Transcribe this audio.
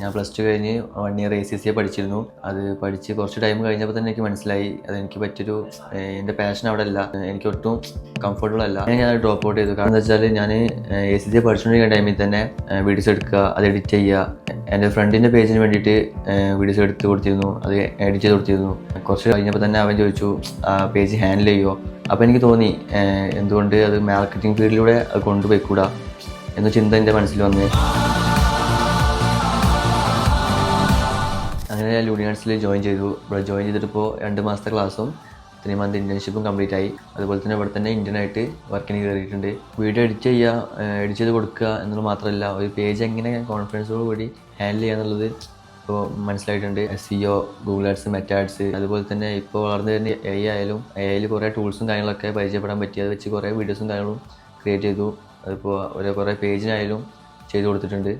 ഞാൻ +2 കഴിഞ്ഞ് 1 year ACCA പഠിച്ചിരുന്നു. അത് പഠിച്ച് കുറച്ച് ടൈം കഴിഞ്ഞപ്പോൾ തന്നെ എനിക്ക് മനസ്സിലായി അതെനിക്ക് പറ്റിയൊരു എൻ്റെ പാഷൻ അവിടെ അല്ല, എനിക്ക് ഒട്ടും കംഫർട്ടബിൾ അല്ല. ഞാൻ ഡ്രോപ്പ് ഔട്ട് ചെയ്തു. കാരണം എന്താ വെച്ചാൽ ഞാൻ ACCA പഠിച്ചുകൊണ്ടിരിക്കുന്ന ടൈമിൽ തന്നെ വീഡിയോസ് എടുക്കുക, അത് എഡിറ്റ് ചെയ്യുക. എൻ്റെ ഫ്രണ്ടിൻ്റെ പേജിന് വേണ്ടിയിട്ട് വീഡിയോസ് എടുത്ത് കൊടുത്തിരുന്നു, അത് എഡിറ്റ് ചെയ്ത് കൊടുത്തിരുന്നു. കുറച്ച് കഴിഞ്ഞപ്പോൾ തന്നെ അവൻ ചോദിച്ചു ആ പേജ് ഹാൻഡിൽ ചെയ്യുമോ. അപ്പോൾ എനിക്ക് തോന്നി എന്തുകൊണ്ട് അത് മാർക്കറ്റിംഗ് ഫീൽഡിലൂടെ അത് കൊണ്ടുപോയിക്കൂടാ എന്ന ചിന്ത എൻ്റെ മനസ്സിൽ വന്ന് അങ്ങനെ ഞാൻ യൂണിവേഴ്സിറ്റിയിൽ ജോയിൻ ചെയ്തു. ഇവിടെ ജോയിൻ ചെയ്തിട്ടിപ്പോൾ 2 മാസത്തെ ക്ലാസ്സും 3 മന്ത് ഇൻറ്റേൺഷിപ്പും കംപ്ലീറ്റ് ആയി. അതുപോലെ തന്നെ ഇവിടെ തന്നെ ഇന്ത്യനായിട്ട് വർക്കിന് കയറിയിട്ടുണ്ട്. വീഡിയോ എഡിറ്റ് എഡിറ്റ് ചെയ്ത് കൊടുക്കുക എന്നുള്ളത് മാത്രമല്ല, ഒരു പേജ് എങ്ങനെ കോൺഫിഡൻസോട് കൂടി ഹാൻഡിൽ ചെയ്യുക എന്നുള്ളത് ഇപ്പോൾ മനസ്സിലായിട്ടുണ്ട്. SEO, Google ads, meta ads, അതുപോലെ തന്നെ ഇപ്പോൾ വളർന്നു വരുന്ന AI ആയാലും AIയിൽ കുറേ ടൂൾസും കാര്യങ്ങളൊക്കെ പരിചയപ്പെടാൻ പറ്റി. അത് വെച്ച് കുറേ വീഡിയോസും കാര്യങ്ങളും ക്രിയേറ്റ് ചെയ്തു. അതിപ്പോൾ കുറേ പേജിനായാലും ചെയ്തു കൊടുത്തിട്ടുണ്ട്.